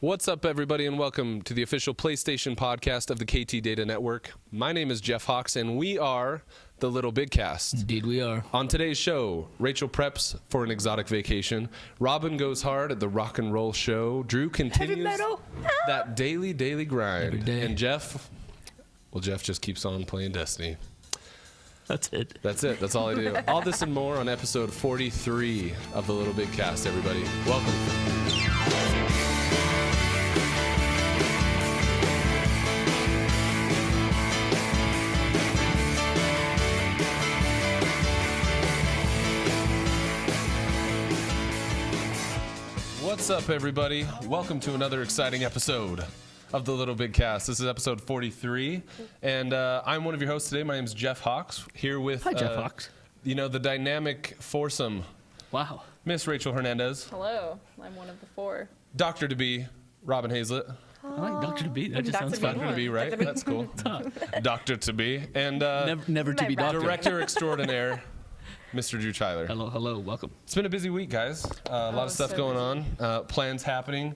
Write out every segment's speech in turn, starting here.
What's up, everybody, and welcome to the official PlayStation podcast of the KT Data Network. My name is Jeff Hawks, and we are the LittleBigKast. Indeed we are. On today's show, Rachel preps for an exotic vacation. Robin goes hard at the rock and roll show. Drew continues that daily grind. Every day. And Jeff just keeps on playing Destiny. That's it. That's all I do. All this and more on episode 43 of the LittleBigKast, everybody. Welcome. What's up, everybody? Welcome to another exciting episode of the LittleBigKast. This is episode 43, and I'm one of your hosts today. My name is Jeff Hawks, here with Hi, Jeff Hawks. the dynamic foursome. Wow. Miss Rachel Hernandez, Hello, I'm one of the four. Dr. to be Robin Hazlett. I like Dr. to be. That just sounds fun. Dr. to be, right? That's cool. Dr. to be. And Never to be doctor. Director extraordinaire, Mr. Drew Tyler. Hello, welcome. It's been a busy week, guys. A lot of stuff so going on. Plans happening.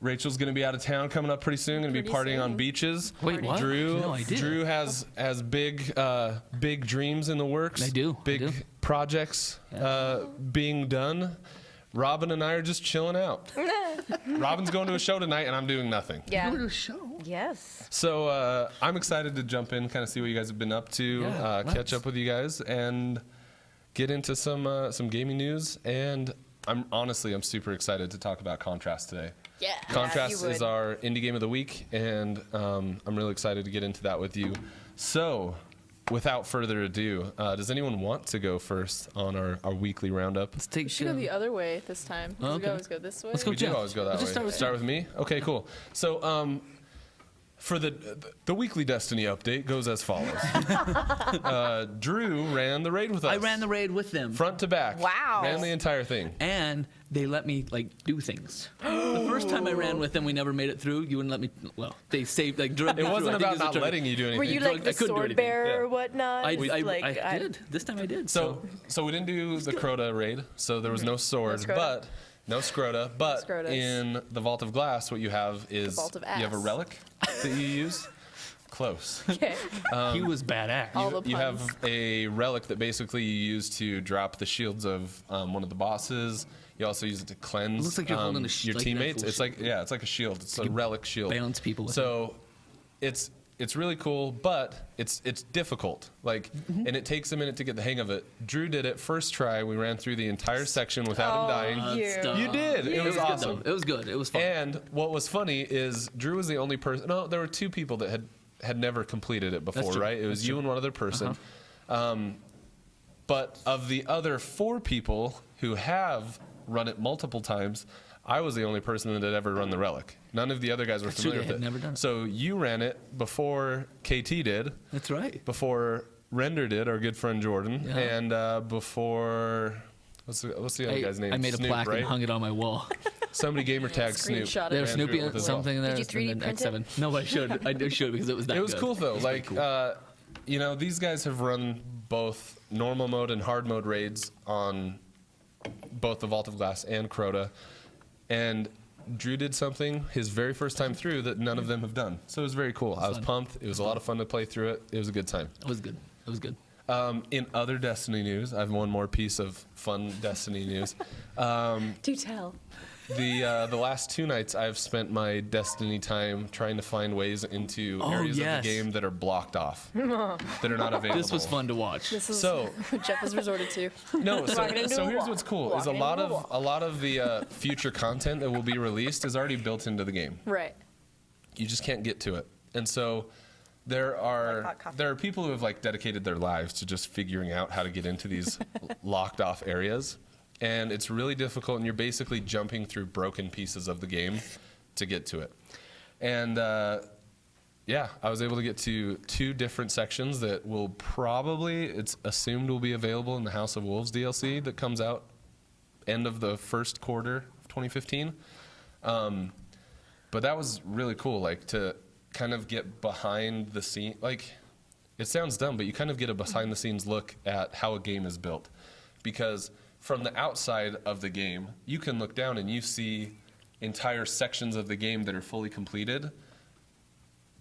Rachel's going to be out of town coming up pretty soon. Going to be Pretty partying on soon. beaches. Wait, what? No idea. Drew has big dreams in the works. I do. Big projects being done. Robin and I are just chilling out. Robin's going to a show tonight, and I'm doing nothing. Yeah. Go to a show. Yes. So I'm excited to jump in, kind of see what you guys have been up to, Yeah, catch up with you guys, and get into some gaming news. And I'm super excited to talk about Contrast today. Yeah. Contrast you is would. our indie game of the week, and I'm really excited to get into that with you. So, without further ado, does anyone want to go first on our weekly roundup? Let's take We should go the other way this time. Oh, okay. We always go this way. Let's go, We Jeff. do always go that Let's way. just start with me? Okay, cool. So, for the weekly Destiny update goes as follows. Drew ran the raid with us. I ran the raid with them. front to back. Wow. Ran the entire thing. And they let me, do things. The first time I ran with them, we never made it through. You wouldn't let me, they saved, drug me It through. wasn't I think about it was a not drug- letting you do anything. Were you Drug- like I the couldn't do sword anything. bearer Yeah. or whatnot? I Like, did. This time I did. So we didn't do the Crota raid, so there was no sword, Scrota. but no Scrota. But Scrotas. in the Vault of Glass, what you have is Vault of you have a Ass. relic that you use. Close. Okay. he was badass. All the You have puns. a relic that basically you use to drop the shields of one of the bosses. You also use it to cleanse It looks like you're holding a your like an teammates. actual It's like it's like a shield. It's a can relic shield. balance people with So it's really cool, but it's difficult. Mm-hmm. And it takes a minute to get the hang of it. Drew did it first try. We ran through the entire section without him dying. you. You did. It was good, awesome. though. It was good. It was fun. And what was funny is Drew was the only person. No, there were two people that had never completed it before, true. right? It was you and one other person. But of the other four people who have run it multiple times, I was the only person that had ever run the relic. None of the other guys were That's true, familiar they with had it. never done it. So you ran it before KT did, That's right. before Render did, our good friend Jordan, Yeah. and before what's the other guy's name? I made a Snoop, plaque right? and hung it on my wall. Somebody gamer tagged Snoop. Screenshot it. There was ran through Snoopy it with and his wall. something there. Did you 3D and then print it? X7. No, I should. I did show it because it was that It was good. cool though. It was pretty cool. These guys have run both normal mode and hard mode raids on both the Vault of Glass and Crota, and Drew did something his very first time through that none of them have done. So it was very cool. I was fun. pumped. It was a lot of fun to play through it. It was a good time. It was good. It was good. In other Destiny news, I have one more piece of fun Destiny news. Do tell. The last two nights, I've spent my Destiny time trying to find ways into areas yes. of the game that are blocked off, that are not available. This was fun to watch. This is So- what Jeff has resorted to. No, Walking into so a here's wall. what's cool is a Walking lot into a of the future content that will be released is already built into the game. Right. You just can't get to it, and so Like hot coffee. there are people who have dedicated their lives to just figuring out how to get into these locked off areas, and it's really difficult. And you're basically jumping through broken pieces of the game to get to it, and I was able to get to two different sections that will probably, it's assumed, will be available in the House of Wolves DLC that comes out end of the first quarter of 2015. But that was really cool, to kind of get behind the scene. It sounds dumb, but you kind of get a behind the scenes look at how a game is built. Because from the outside of the game, you can look down and you see entire sections of the game that are fully completed,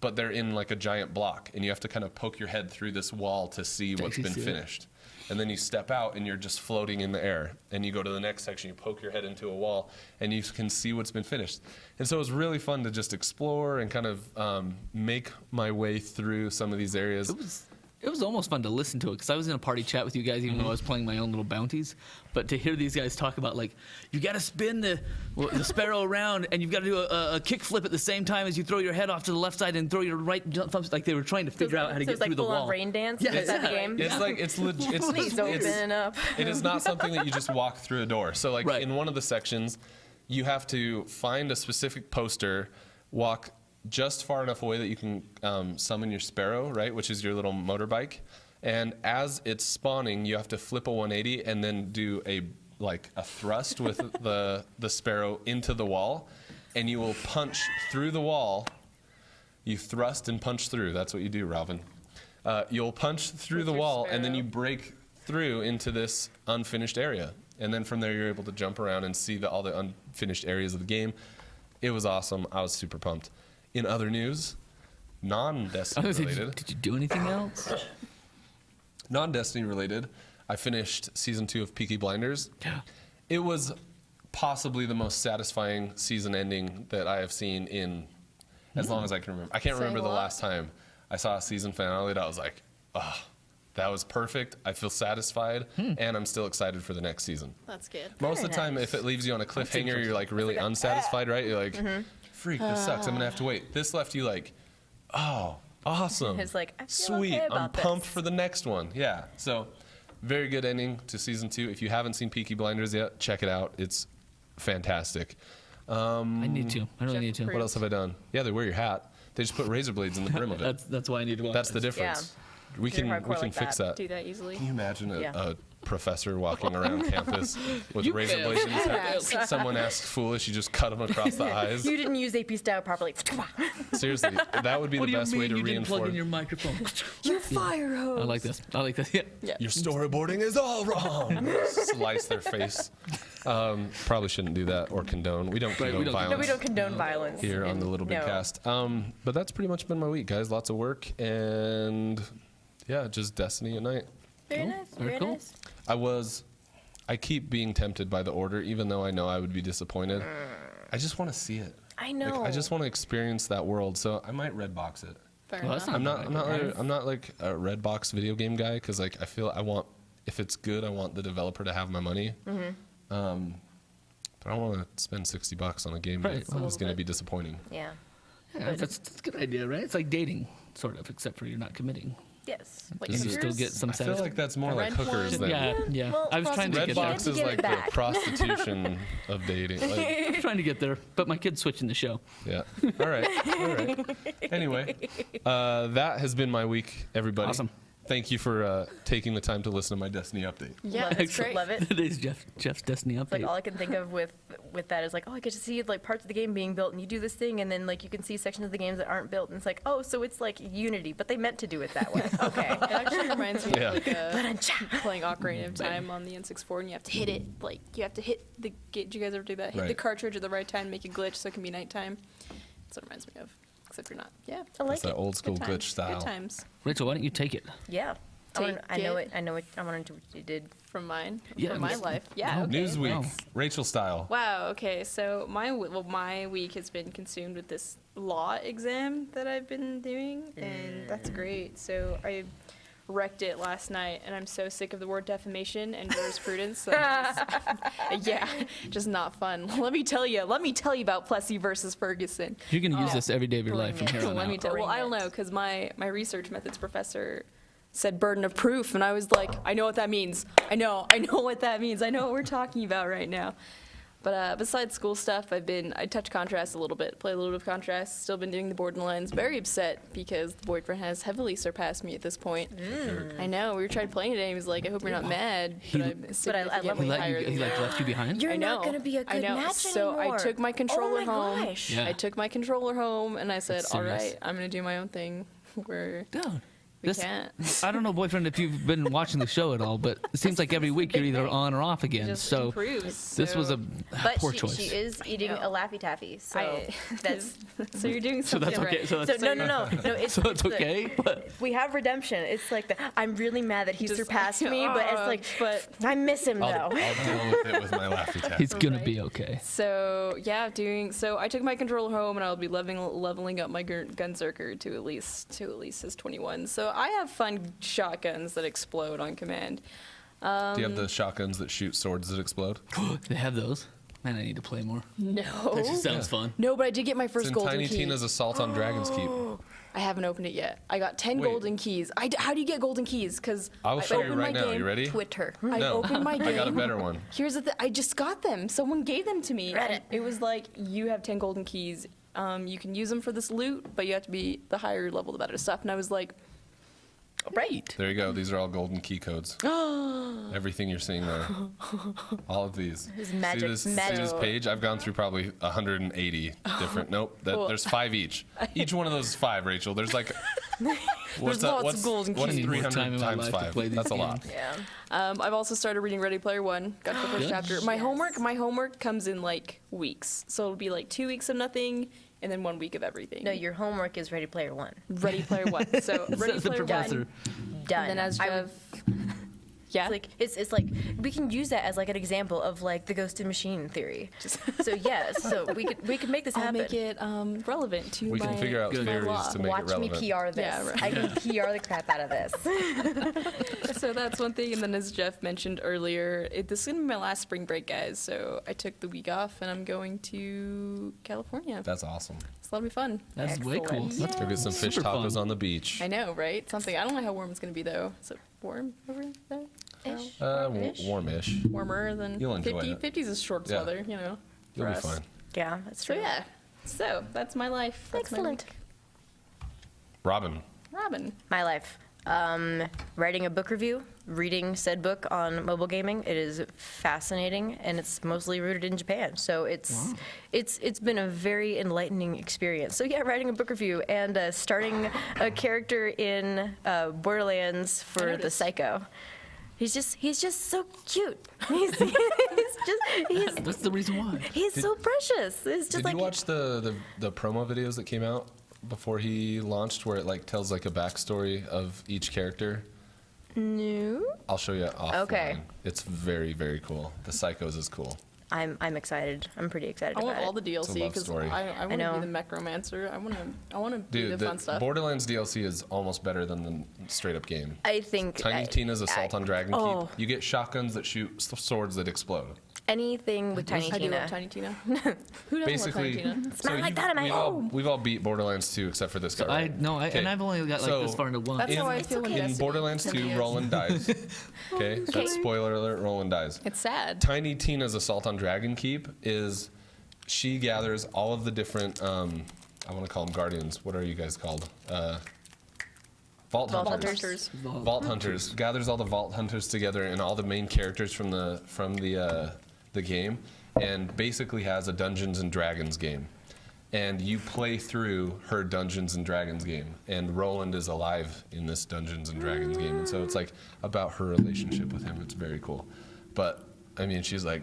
but they're in like a giant block, and you have to kind of poke your head through this wall to see what's been finished. And then you step out and you're just floating in the air. And you go to the next section, you poke your head into a wall, and you can see what's been finished. And so it was really fun to just explore and kind of make my way through some of these areas. It was almost fun to listen to it because I was in a party chat with you guys, even though I was playing my own little bounties. But to hear these guys talk about, like, you got to spin the sparrow around, and you've got to do a kick flip at the same time as you throw your head off to the left side and throw your right jump thumb. Like they were trying to figure out how to get through the wall. So it's like full-on rain dance inside the game? It's like, it's legit. Please open up. It is not something that you just walk through a door. So, like, in one of the sections, you have to find a specific poster, walk just far enough away that you can summon your sparrow, right, which is your little motorbike. And as it's spawning, you have to flip a 180 and then do a thrust with the sparrow into the wall, and you will punch through the wall. You thrust and punch through. That's what you do, Ralvin. You'll punch through the wall, and then you break through into this unfinished area. And then from there, you're able to jump around and see all the unfinished areas of the game. It was awesome. I was super pumped. In other news, non-Destiny related. Did you do anything else? Non-Destiny related, I finished season 2 of Peaky Blinders. Yeah. It was possibly the most satisfying season ending that I have seen in as long as I can remember. I can't remember the last time I saw a season finale that I was like, oh, that was perfect. I feel satisfied, and I'm still excited for the next season. That's good. Most of the time, if it leaves you on a cliffhanger, you're like really unsatisfied, right? You're like, freak, this sucks. I'm gonna have to wait. This left you like, oh, awesome. It's like, I feel sweet. okay I'm about pumped this. for the next one. Yeah. So, very good ending to season 2. If you haven't seen Peaky Blinders yet, check it out. It's fantastic. I need to. I really need to. What else have I done? Yeah, they wear your hat. They just put razor blades in the brim of it. That's why I need to watch. That's the this. difference. Yeah. We If you're can hardcore like fix that. Do that easily. Can you imagine Yeah. a professor walking around campus with You razor failed. blades in his You hat? failed. Someone asks foolish, you just cut him across the eyes. You didn't use AP style properly. Seriously, that would be What the do you best mean way to you didn't plug in reinforce. your microphone? You fire hose. I like this. I like this. Yeah. Yeah. Your storyboarding is all wrong. Slice their face. Probably shouldn't do that or condone. We don't condone we don't- violence No, we don't condone violence. here on the No. LittleBigKast. But that's pretty much been my week, guys. Lots of work and yeah, just Destiny at night. Very Cool. nice. Very Very cool. nice. I keep being tempted by the order, even though I know I would be disappointed. I just want to see it. I know. I just want to experience that world, so I might Redbox it. Fair Well, that's enough. I'm not like a Redbox video game guy because like I feel I want, if it's good, I want the developer to have my money. But I don't want to spend $60 on a game Right. that is going to be disappointing. Yeah. Yeah, that's a good idea, right? It's like dating, sort of, except for you're not committing. Yes. Like You still hookers. get some I feel satisfaction. like that's more like red hookers one. than Yeah, yeah. Well, I was trying to get there. Redbox is Get it like the back. prostitution of dating. Like, I was trying to get there, but my kid's switching the show. yeah. All right. Anyway, that has been my week, everybody. Awesome. Thank you for taking the time to listen to my Destiny update. Yeah, that's great. Love it. Today's Jeff's Destiny update. Like all I can think of with that is like, oh, I get to see like parts of the game being built, and you do this thing, and then like you can see sections of the games that aren't built, and it's like, oh, so it's like Unity, but they meant to do it that way. Okay. It actually reminds me Yeah. of like playing Ocarina of Time on the N64, and you have to hit it. Like you have to hit the. Did you guys ever do that? Hit the Right. cartridge at the right time, make it glitch so it can be nighttime. That's what it reminds me of. Except you're not. Yeah. I like It's that it. old school Good glitch times. style. Good times Rachel, why don't you take it? Yeah. Take I know it. it. I know it. I want to do what you did. from mine. Yeah, From my let's- life. Yeah. Okay. Newsweek, Wow. Rachel style. Wow. Okay. So my week has been consumed with this law exam that I've been doing, and that's great. So I wrecked it last night, and I'm so sick of the word defamation and jurisprudence. Just not fun. Let me tell you about Plessy versus Ferguson. You're going to use this every day of your life from Bring here it. on Let me out. tell. Well, I don't know, because my research methods professor said burden of proof, and I was like, I know what that means. I know what that means. I know what we're talking about right now. But besides school stuff, I touch contrast a little bit, play a little bit of contrast. Still been doing the borderlines. Very upset because the boyfriend has heavily surpassed me at this point. I know. We were trying playing today. And he was like, I hope you're not mad, but I'm But I love significantly when higher than He you. left you behind? You're I not know. going to be a I good know. match So anymore. I took my controller oh my home. Gosh. Yeah. I took my controller home, and I said, That's all serious. right, I'm going to do my own thing. Where Dude, can't. I don't know, boyfriend, if you've been watching the show at all, but it seems like every week you're either on or off again. Just So improves. this was a But poor she choice. is eating a Laffy Taffy, so that's So you're doing So something that's okay. right. So so that's, no. It's, so it's the- okay. But we have redemption. It's like I'm really mad that he Just surpassed like, me, but it's like but I miss him I'll though. deal with it with my Laffy Taffy. he's gonna Right. be okay. so yeah, so I took my controller home and I'll be leveling up my Gunzerker to at least his 21. So I have fun shotguns that explode on command. Do you have the shotguns that shoot swords that explode? They have those. Man, I need to play more. No. That just sounds fun. No, but I did get my It's first in golden Tiny key. Tina's Assault on Dragon's Keep. I haven't opened it yet. I got 10 Wait. golden keys. How do you get golden keys? Because I will show you opened right my now. game. You ready? Twitter. I No, opened my game. I got a better one. Here's the thing. I just got them. Someone gave them to me. Reddit. It was like, you have 10 golden keys. You can use them for this loot, but you have to be the higher level, the better stuff. And I was like, Right. There you go. These are all golden key codes. Everything you're seeing there. All of these. It's magic. See Magic. this page? I've gone through probably 180 different. Nope. Cool. There's 5 each. Each one of those is 5, Rachel. There's like. What's lots of golden What's keys. I need more 300 time in my times life to 5? play these That's a lot. games. Yeah. I've also started reading Ready Player One. Got to the first Good. chapter. My homework comes in like weeks. So it'll be like 2 weeks of nothing and then 1 week of everything. No, your homework is Ready Player One. Ready Player One. So Ready Says the Player professor. One. Done. And then as I Jeff, would- yeah. it's like we can use that as like an example of like the ghost and machine theory. So yeah, so we could make this I'll happen. make it relevant to We my can figure out Good. theories law. to make Watch it relevant. me PR this. Yeah, right. I can PR the crap out of this. So that's one thing. And then as Jeff mentioned earlier, this is going to be my last spring break, guys. So I took the week off and I'm going to California. That's awesome. So that'll be fun. That's way cool. Excellent. That's Go get some fish Super fun. tacos on the beach. I know, right? Something. I don't know how warm it's going to be, though. Is it warm over there? Ish. Warmish. Warmer than You'll enjoy 50. it. 50s is short Yeah. weather, you know. You'll for be us. fine. Yeah, that's So true. yeah. So that's my life. That's Excellent. Robin. Robin. My life. Writing a book review, reading said book on mobile gaming. It is fascinating, and it's mostly rooted in Japan. So it's been a very enlightening experience. So yeah, writing a book review and starting a character in Borderlands for the noticed. Psycho. He's just so cute. He's That's the reason why. so precious. It's just Did like you watch the promo videos that came out before he launched, where it like tells like a backstory of each character? no. I'll show you offline. Okay. It's very, very cool. The Psychos is cool. I'm excited. I'm pretty excited I want about all it. the It's a DLC love because story. I want to know. be the Necromancer. I want to do Dude, the fun stuff. Borderlands DLC is almost better than the straight up game. I think Tiny Tina's Assault on Dragon oh. Keep. You get shotguns that shoot swords that explode. anything with Tiny I do Tina. love Tiny Tina. Who doesn't Basically, love Tiny Tina? It's not like that in my home. we've all beat Borderlands 2 except for this guy. Right? And I've only got like So, this far into one. That's how I feel when in Destiny Borderlands 2, continues. Roland dies. Okay, that's spoiler alert. Roland dies. It's sad. Tiny Tina's Assault on Dragon Keep is she gathers all of the different I want to call them guardians. What are you guys called? Vault Hunters. Vault Hunters gathers all the Vault Hunters together and all the main characters from the game, and basically has a Dungeons and Dragons game. And you play through her Dungeons and Dragons game, and Roland is alive in this Dungeons and Dragons game, and so it's like about her relationship with him. It's very cool. But I mean, she's like,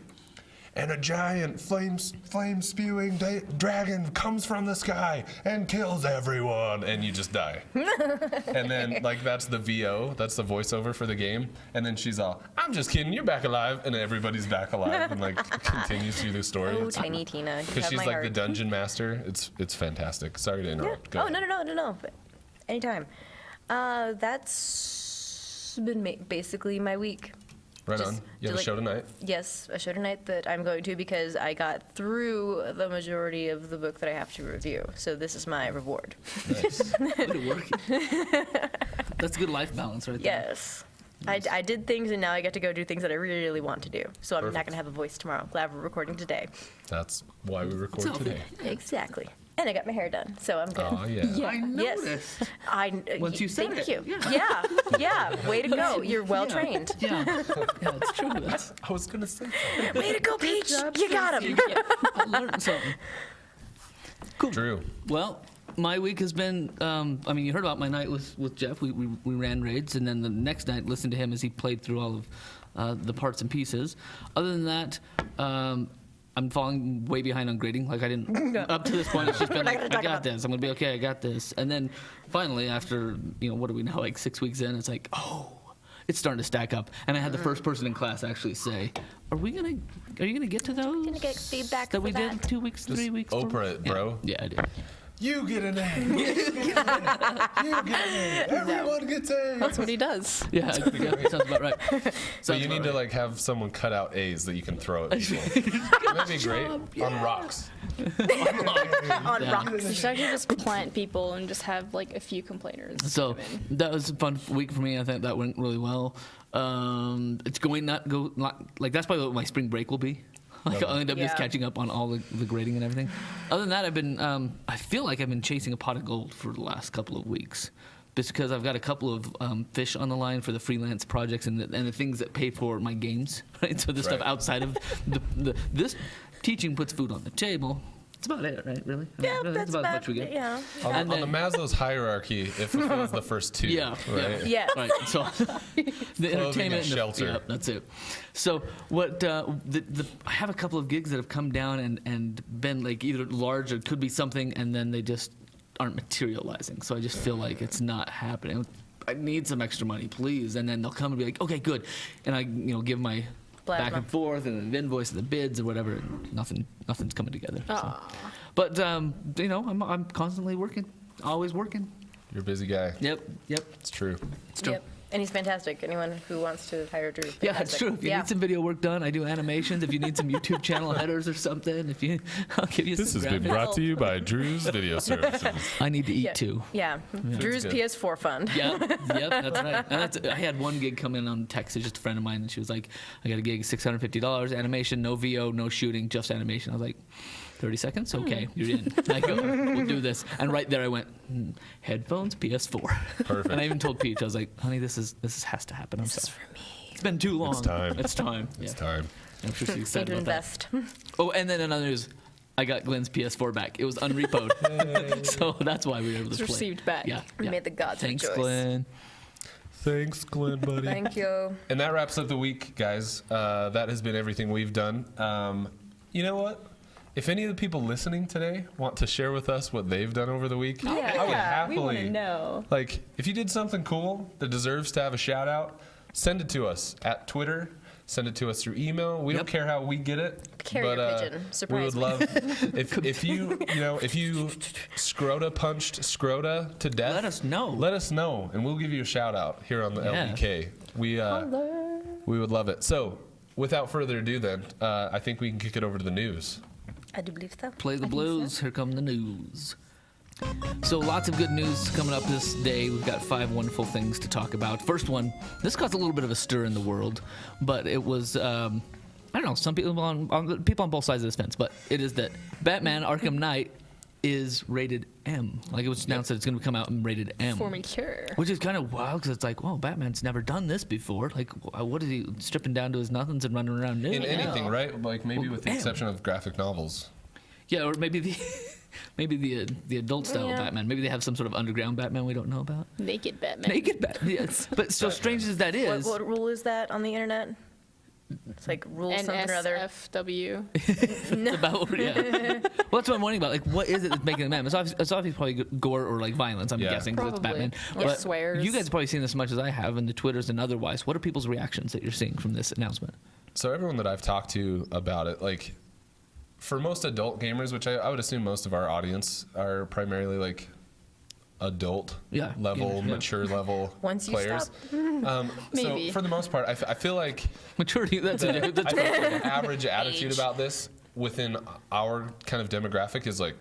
and a giant flame-spewing dragon comes from the sky and kills everyone, and you just die. And then, like, that's the VO, that's the voiceover for the game. And then she's all, I'm just kidding, you're back alive. And everybody's back alive and, like, continues through the story. Oh, Tiny Tina. You Because have she's my like heart. the dungeon master. It's fantastic. Sorry to Yeah. interrupt. Go Oh, ahead. no. But anytime. That's been basically my week. Right Just on. You to, have a like- show tonight? Yes, a show tonight that I'm going to because I got through the majority of the book that I have to review. So this is my reward. Nice. Good work. That's good life balance right there. Yes. I did things and now I get to go do things that I really, really want to do. So I'm not Perfect. going to have a voice tomorrow. Glad we're recording today. That's why we record It's today. Exactly. And I got my hair done, so I'm good. Oh, yeah. I Yes. noticed. Once you said thank it. you. Yeah. Way to go. You're well trained. Yeah, it's true. I was going to say something. Way to go, Peach. You got him. I learned something. Cool. Drew. Well, My week has been, I mean, you heard about my night with Jeff. We ran raids, and then the next night listened to him as he played through all of the parts and pieces. Other than that, I'm falling way behind on grading. Like, I didn't, up to this point, it's just been like, I got this. I'm going to be okay, I got this. And then finally, after, what do we know, like 6 weeks in, it's like, oh, it's starting to stack up. And I had the first person in class actually say, are you gonna get to those? Gonna get feedback that for we that? did 2 weeks, 3 weeks? Oprah it, bro. Yeah, I did. You get an A. You get an A. You get an A. Everyone gets A's. That's what he does. Yeah, that sounds about right. So you need to like have someone cut out A's that you can throw at people. That'd be great. On rocks. On You rocks. should actually just plant people and just have like a few complainers. So come in. that was a fun week for me. I think that went really well. It's going not like that's probably what my spring break will be. Like I'll end up just Yeah. catching up on all the grading and everything. Other than that, I've been I feel like I've been chasing a pot of gold for the last couple of weeks. Just because I've got a couple of fish on the line for the freelance projects and the things that pay for my games, right? So the stuff Right. outside of this teaching puts food on the table. That's about it, right? Really? Yeah, That's that's about what we get. Yeah. On, And on the then- Maslow's hierarchy, it fulfills the first two. Yeah, Right? Yeah. Right. So the entertainment and shelter. Yeah, that's it. So what I have a couple of gigs that have come down and been like either large or could be something, and then they just aren't materializing. So I just feel like it's not happening. I need some extra money, please. And then they'll come and be like, okay, good. And I give my back Plasma. and forth and the invoice and the bids or whatever. And nothing's coming together. So. Aw. But I'm constantly working, always working. You're a busy guy. Yep. It's true. It's true. Yep. And he's fantastic. Anyone who wants to hire Drew. Yeah, it's fantastic. true. If you Yeah. need some video work done, I do animations. If you need some YouTube channel headers or something, I'll give you This some has been graphics. brought to you by Drew's Video Services. I need to eat Yeah. too. Yeah. Drew's good. PS4 fund. Yep, that's right. And I had one gig come in on text. It's just a friend of mine, and she was like, I got a gig, $650, animation, no VO, no shooting, just animation. I was like, 30 seconds? Okay, you're in. I go, we'll do this. And right there I went, headphones, PS4. Perfect. And I even told Peach, I was like, honey, this has to happen. I'm sorry. It's been too long. It's time. It's time. It's Yeah. time. I'm sure she's Need excited to about that. invest. Oh, and then another news. I got Glenn's PS4 back. It was unrepoed. So that's why we were able to It's play. received back. Yeah. We yeah. made the gods Thanks, rejoice. Glenn. Thanks, Glenn, buddy. Thank you. And that wraps up the week, guys. That has been everything we've done. You know what? If any of the people listening today want to share with us what they've done over the week, I would we want to happily. know. Like, if you did something cool that deserves to have a shout out, send it to us at Twitter. Send it to us through email. We don't Yep. care how we get it. Carrier but, pigeon. We would Surprise me. love if you scrota punched scrota to death. Let us know. Let us know, and we'll give you a shout out here on the Yeah. LBK. We would love it. So, without further ado, then I think we can kick it over to the news. I do believe so. Play the blues. Here come the news. So lots of good news coming up this day. We've got 5 wonderful things to talk about. First one, this caused a little bit of a stir in the world, but it was, I don't know, some people on both sides of this fence, but it is that Batman Arkham Knight is rated M. Like it was announced that it's going to come out and rated M. For mature. Which is kind of wild because it's like, well, Batman's never done this before. Like, what is he stripping down to his nothings and running around nude? In anything, right? Like maybe Well, with the damn. exception of graphic novels. Yeah, or maybe the adult style Yeah. Batman. Maybe they have some sort of underground Batman we don't know about. Naked Batman. Naked Batman. Yes. But so strange as that is, What rule is that on the internet? It's like rule something or other. NSFW. it's about yeah. Well, that's what I'm wondering about. Like, what is it that's making it Batman? It's obviously probably gore or like violence. I'm Yeah. guessing because it's Probably. Batman. Or But swears. you guys have probably seen this as much as I have in the Twitters and otherwise. What are people's reactions that you're seeing from this announcement? So everyone that I've talked to about it, like for most adult gamers, which I would assume most of our audience are primarily like adult Yeah, level, gamers, yeah. mature level Once you players. stop. Maybe. So for the most part, I feel like Maturity. That's I a feel like the average attitude Age. about this within our kind of demographic is like,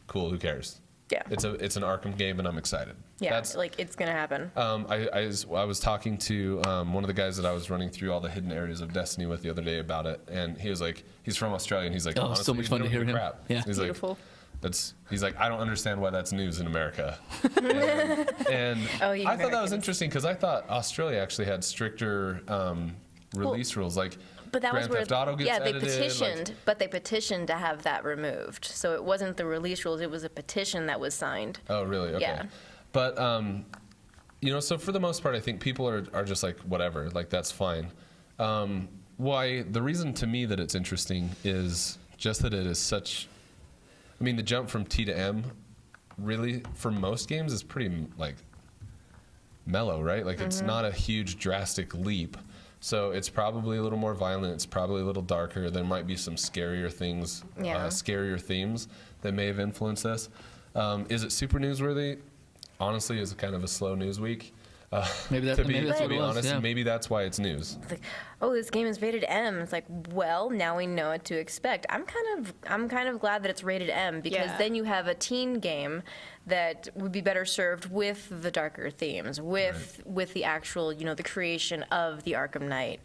cool, who cares? Yeah. It's an Arkham game, and I'm excited. Yeah, That's like it's gonna happen. I was talking to one of the guys that I was running through all the hidden areas of Destiny with the other day about it, and he was like, he's from Australia, and he's like, Oh, so honestly, much you fun to don't hear give a him. crap. Yeah. He's Beautiful. he's like, I don't understand why that's news in America. and Oh, you I thought that was Americans. interesting because I thought Australia actually had stricter release rules. Like But that Grand was where, Theft Auto gets they edited, petitioned, but they petitioned to have that removed. So it wasn't the release rules; it was a petition that was signed. Oh, really? Okay. Yeah. But so for the most part, I think people are just like whatever, like that's fine. Why the reason to me that it's interesting is just that it is such. I mean, the jump from T to M, really for most games is pretty like mellow, right? Like it's not a huge drastic leap. So it's probably a little more violent. It's probably a little darker. There might be some scarier things, scarier themes that may have influenced this. Is it super newsworthy? Honestly, it's kind of a slow news week. Maybe that's to be what it was, honest, yeah. maybe that's why it's news. It's like, oh, this game is rated M. It's like, well, now we know what to expect. I'm kind of glad that it's rated M because then you have a teen game that would be better served with the darker themes, with the actual, the creation of the Arkham Knight.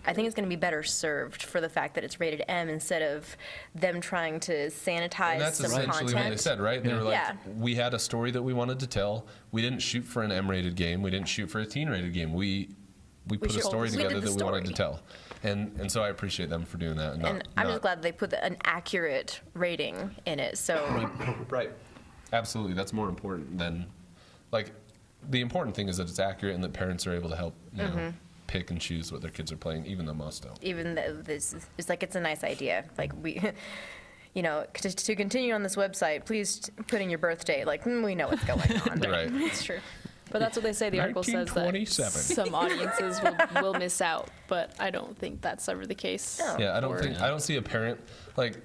I think it's going to be better served for the fact that it's rated M instead of them trying to sanitize And that's some essentially content. what they said, right? They were like, Yeah. we had a story that we wanted to tell. We didn't shoot for an M-rated game. We didn't shoot for a teen-rated game. We put a story we did together the that we wanted to story. tell. And so I appreciate them for doing that. And I'm just glad they put an accurate rating in it. So Right. Absolutely. That's more important than, like, the important thing is that it's accurate and that parents are able to help, pick and choose what their kids are playing, even though most don't. even though this is like, it's a nice idea. Like we, to continue on this website, please put in your birthday. Like we know what's going on. Right. It's true. But that's what they say. The article says that 1927. some audiences will miss out, but I don't think that's ever the case. No. Yeah, I don't see a parent, like,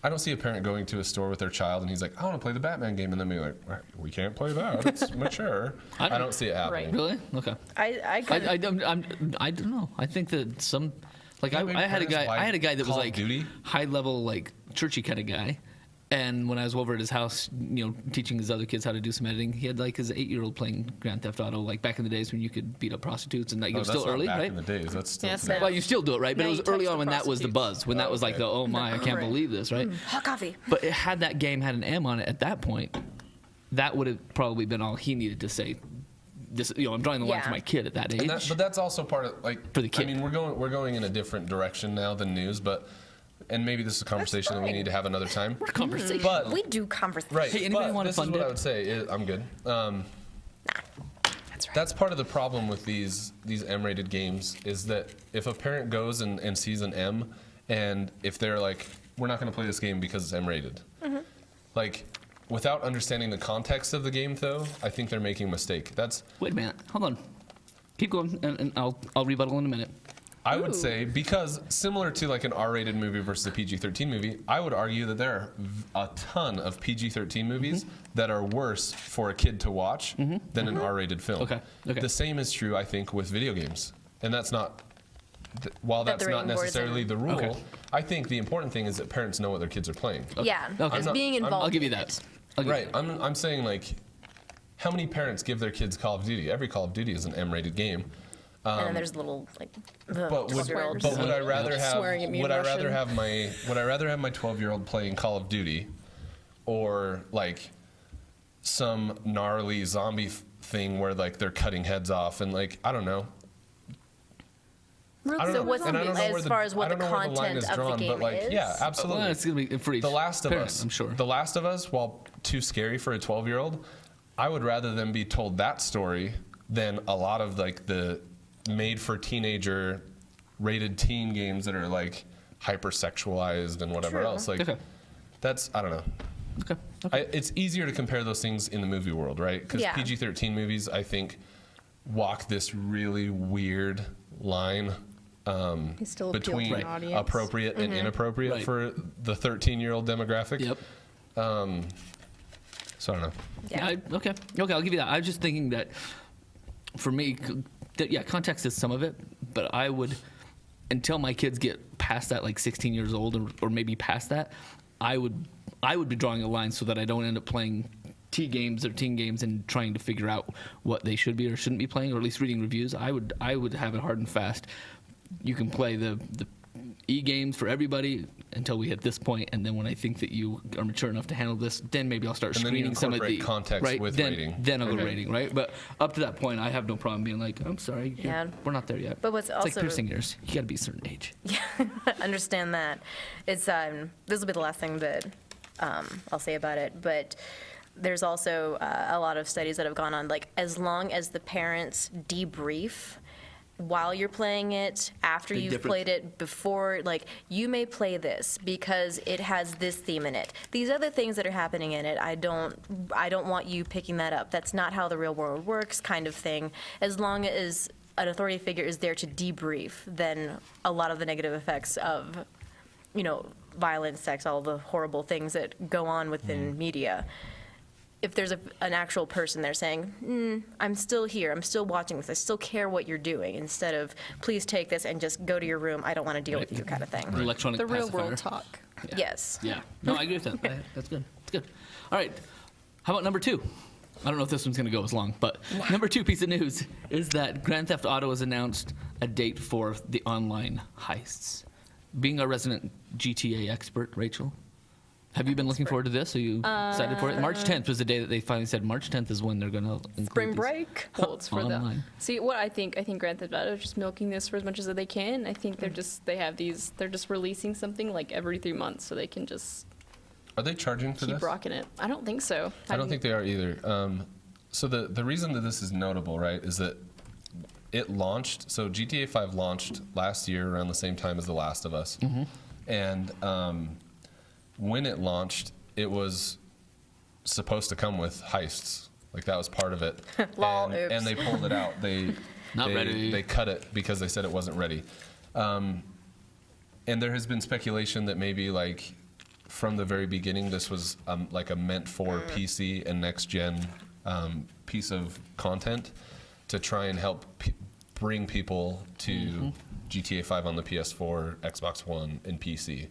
I don't see a parent going to a store with their child and he's like, I want to play the Batman game. And then be like, we can't play that. It's mature. I don't see it happening. Right. Really? Okay. I don't know. I think that some, like Yeah, maybe I had a parents guy. I had a guy that was Call of like Duty? high level, like churchy kind of guy. And when I was over at his house, teaching his other kids how to do some editing, he had like his 8-year-old playing Grand Theft Auto, like back in the days when you could beat up prostitutes and like it was that's still not early, back right? in the days. That's still Yes, today. now. Well, you still do it, right? But Now it was you touch early the on when that was the prostitutes. buzz, when that was like the, oh my, I can't Right. believe this, right? Hot coffee. But it had that game had an M on it at that point, that would have probably been all he needed to say. This, I'm drawing the line for Yeah. my kid at that age. But that's also part of, like, For the kid. I mean, we're going in a different direction now than news, and maybe this is a conversation that we fine. need to have another time. Conversation. But We do conversation. right, Hey, anybody but want a this fun is what dip? I would say. I'm good. That's right. That's part of the problem with these M-rated games is that if a parent goes and sees an M, and if they're like, we're not going to play this game because it's M-rated, like, without understanding the context of the game, though, I think they're making a mistake. Wait a minute. Hold on. Keep going, and I'll rebuttal in a minute. I would say, because similar to like an R-rated movie versus a PG-13 movie, I would argue that there are a ton of PG-13 movies that are worse for a kid to watch than an R-rated film. Okay. The same is true, I think, with video games. And that's not, while That that's the not rating boards necessarily and- the rule, Okay. I think the important thing is that parents know what their kids are playing. Yeah. Okay. It's I'm being involved. I'll give you in that. it. I'll give you Right. I'm saying, like, how many parents give their kids Call of Duty? Every Call of Duty is an M-rated game. And then there's little like But would, 12-year-olds. but would I rather have Swearing at me in would I rather Russian. have my 12-year-old playing Call of Duty, or like some gnarly zombie thing where like they're cutting heads off and like I don't know. I don't So know. what's And I don't know as where the- far as what I don't the know where line content is of the drawn, game but like is? yeah, absolutely. Well, it's gonna be for each The Last of parent, Us, I'm sure. The Last of Us, while too scary for a 12-year-old, I would rather them be told that story than a lot of like the made for teenager rated teen games that are like hypersexualized and whatever True. else. Like Okay. that's I don't know. Okay. It's easier to compare those things in the movie world, right? Because Yeah. PG-13 movies, I think, walk this really weird line They still appeal to between an audience. appropriate and inappropriate Right. for the 13-year-old demographic. Yep. So I don't know. Yeah. Okay, I'll give you that. I was just thinking that for me, context is some of it, but I would, until my kids get past that, like 16 years old or maybe past that, I would be drawing a line so that I don't end up playing teen games and trying to figure out what they should be or shouldn't be playing, or at least reading reviews. I would have it hard and fast. You can play the e-games for everybody until we hit this point, and then when I think that you are mature enough to handle this, then maybe I'll start And then you screening some of the incorporate context right. with then, rating. Then I'll go rating, right? But up to that point, I have no problem being like, I'm sorry, Yeah. we're not there yet. But what's it's like also- piercing ears. You got to be a certain age. Understand that. It's this will be the last thing that I'll say about it, but there's also a lot of studies that have gone on, like, as long as the parents debrief while you're playing it, after Big you've difference. played it, before, like, you may play this because it has this theme in it. These other things that are happening in it, I don't want you picking that up. That's not how the real world works, kind of thing. As long as an authority figure is there to debrief, then a lot of the negative effects of, violence, sex, all the horrible things that go on within media. If there's an actual person there saying, I'm still here, I'm still watching this, I still care what you're doing, instead of, please take this and just go to your room, I don't want to deal with you, kind of thing. Electronic The real pacifier. world talk. Yeah. Yes. Yeah. No, I agree with that. That's good. That's good. All right. How about number 2? I don't know if this one's going to go as long, but number 2 piece of news is that Grand Theft Auto has announced a date for the online heists. Being a resident GTA expert, Rachel, have you been looking forward to this? Are you excited for it? March 10th was the day that they finally said March 10th is when they're going to include Spring these. break. Well, it's for the Online. see what I think Grand Theft Auto is just milking this for as much as they can. I think they're just releasing something like every 3 months so they can just Are they charging for keep this? rocking it. I don't think so. I don't think they are either. So the reason that this is notable, right, is that it launched. So GTA 5 launched last year around the same time as The Last of Us, and when it launched, it was supposed to come with heists. Like, that was part of it. Lol, oops. And they pulled it out. Not ready. They cut it because they said it wasn't ready. And there has been speculation that maybe, like, from the very beginning, this was like a meant for PC and next gen piece of content to try and help bring people to GTA 5 on the PS4, Xbox One, and PC.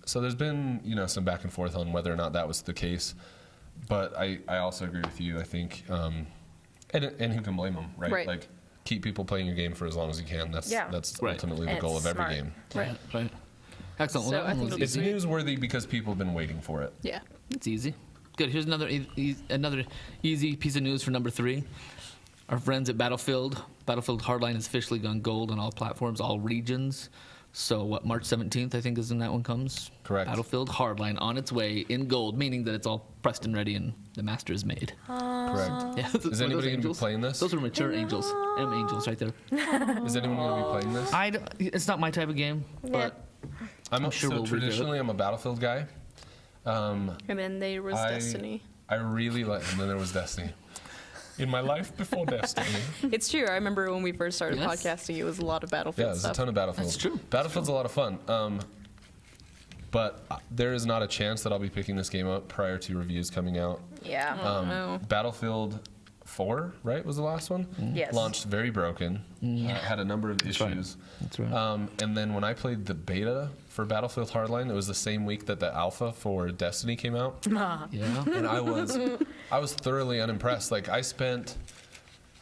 So there's been, some back and forth on whether or not that was the case, but I also agree with you. I think, and who can blame them, right? Right. Like, keep people playing your game for as long as you can. That's Right. ultimately the And goal it's of every smart. game. Right. Excellent. So Well, I that one think was it'll be It's easy. newsworthy because people have been waiting for it. Yeah. It's easy. Good. Here's another easy piece of news for number 3. Our friends at Battlefield Hardline has officially gone gold on all platforms, all regions. So March 17th, I think, is when that one comes. Correct. Battlefield Hardline on its way in gold, meaning that it's all pressed and ready and the master is made. Correct. Yeah, Is those anybody going to be angels? playing this? Those are mature angels. M angels right there. Is anyone going to be playing this? It's not my type of game, but I'm sure we'll redo it. traditionally I'm a Battlefield guy. And then there was I- Destiny. I really like, and then there was Destiny. In my life before Destiny. It's true. I remember when we first started Yes. podcasting, it was a lot of Yeah, Battlefield there's a stuff. ton of Battlefield. That's true. Battlefield's a lot of fun. But there is not a chance that I'll be picking this game up prior to reviews coming out. Yeah. No. Battlefield 4, right, was the last one? Yes. Launched very broken. Had a number of issues. That's right. And then when I played the beta for Battlefield Hardline, it was the same week that the alpha for Destiny came out. yeah. And I was thoroughly unimpressed. Like, I spent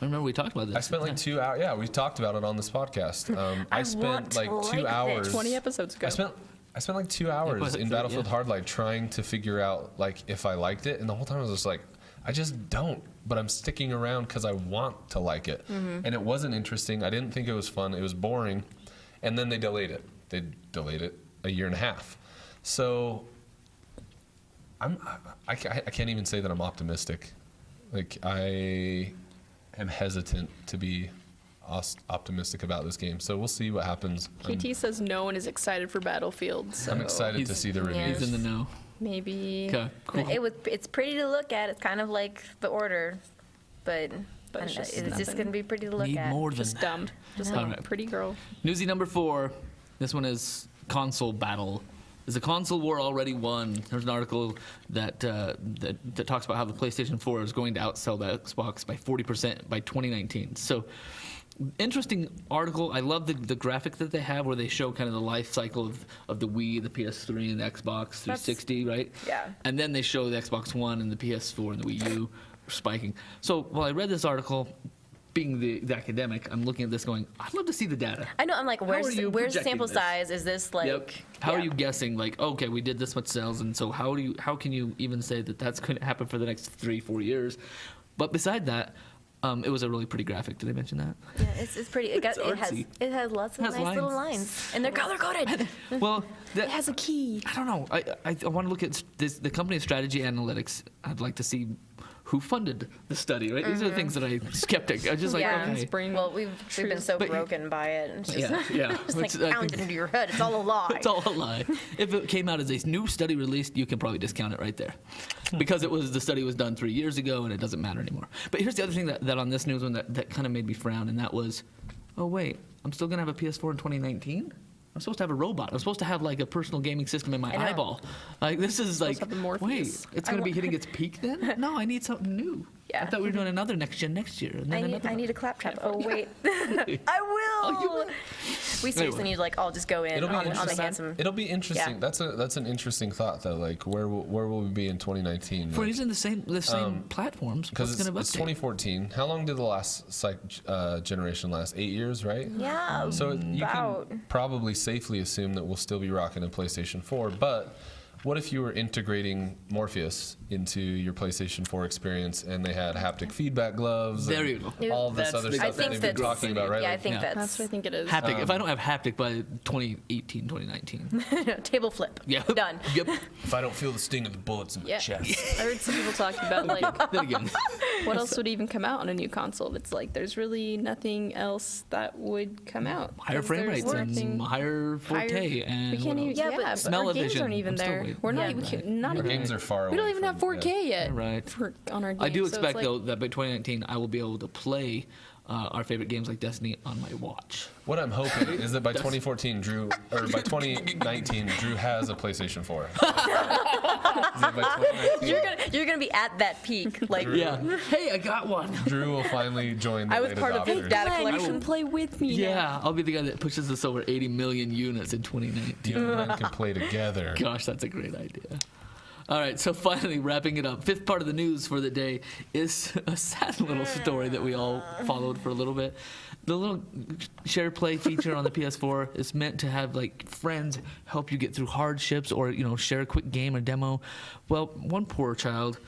remember we talked about this. like 2 hours. Yeah, we talked about it on this podcast. I want spent to like 2 like hours. this. 20 episodes ago. I spent like 2 hours but in for- Battlefield yeah. Hardline trying to figure out like if I liked it, and the whole time I was just like, I just don't. But I'm sticking around because I want to like it, and it wasn't interesting. I didn't think it was fun. It was boring, and then they delayed it. They delayed it a year and a half. So I can't even say that I'm optimistic. Like, I am hesitant to be optimistic about this game. So we'll see what happens. KT says no one is excited for Battlefield. So I'm excited to He's- see the Yeah. reviews. He's in the know. maybe. Okay, cool. It's pretty to look at. It's kind of like The Order, but, I But it's don't know, just it's just nothing. going to be pretty to look Need at. more than Just that. dumb. Just All like right. a pretty girl. Newsy number 4. This one is console battle. Is the console war already won? There's an article that talks about how the PlayStation 4 is going to outsell the Xbox by 40% by 2019. So, interesting article. I love the graphic that they have where they show kind of the life cycle of the Wii, the PS3, and the Xbox 360, right? Yeah. And then they show the Xbox One and the PS4 and the Wii U spiking. So, while I read this article, being the academic, I'm looking at this going, I'd love to see the data. I know. I'm like, are where's you the projecting sample this? size? Is this like? Yep. How are yeah. you guessing? Like, okay, we did this much sales, and so how can you even say that that's going to happen for the next 3-4 years? But beside that, it was a really pretty graphic. Did I mention that? Yeah, it's pretty. It artsy. has lots of It has nice little lines. lines, and they're color coded. Well, It has a key. I don't know. I want to look at the company's strategy analytics. I'd like to see who funded the study, right? These are the things that I'm skeptic. I just like, Yeah. okay. Spring. Well, we've been so But- broken by it. It's just, Yeah. it's like Which I pounded think- into your head. It's all a lie. It's all a lie. If it came out as a new study released, you can probably discount it right there, because the study was done 3 years ago and it doesn't matter anymore. But here's the other thing that on this news one that kind of made me frown, and that was, oh wait, I'm still gonna have a PS4 in 2019. I'm supposed to have a robot. I'm supposed to have like a personal gaming system in my I know. eyeball. Like this is like, to have the wait, Morpheus. it's gonna be hitting its peak then? No, I need something new. Yeah. I thought we were doing another next gen next year. And then I need a claptrap. Oh wait, Oh, I you will. will. We seriously Anyway. need to like all just go in It'll be on the interesting. handsome. It'll be interesting. Yeah. That's an interesting thought though. Like where will we be in 2019? For Like, using the same platforms, because what's it's, gonna it's update? 2014. How long did the last generation last? 8 years, right? Yeah. So you about. can probably safely assume that we'll still be rocking a PlayStation 4. But what if you were integrating Morpheus into your PlayStation 4 experience and they had haptic feedback gloves? There and you go. All this That's other the- stuff I that think they've been that's talking about, right? Yeah, I Like, think Yeah. That's what I think it is. Haptic. If I don't have haptic by 2018, 2019. Table flip. Yeah. Done. Yep. if I don't feel the sting of the bullets in my Yeah. chest. I heard some people talking about like Then again. what else would even come out on a new console. It's like there's really nothing else that would come out. Higher 'Cause frame there's rates nothing and higher 4K and we what can't even. else? Yeah, Yeah, but but smell our games vision, aren't even I'm still there. waiting. We're not Yeah. even. Right. Not Our even. games are far away. We don't even have from- 4K yet. Right. On our games. I do so it's expect like- though that by 2019 I will be able to play our favorite games like Destiny on my watch. What I'm hoping is that by 2019, Drew has a PlayStation 4. Is that by 2019, You're gonna be at that peak. Like Yeah. Hey, I got one. Drew will finally join the I was late part of his adopters. data Glenn, you collection. can play with me. Yeah, I'll be the guy that pushes us over 80 million units in 2019. You and Glenn can play together. Gosh, that's a great idea. All right, so finally wrapping it up. Fifth part of the news for the day is a sad little story that we all followed for a little bit. The little share play feature on the PS4 is meant to have like friends help you get through hardships or share a quick game or demo. Well, one poor child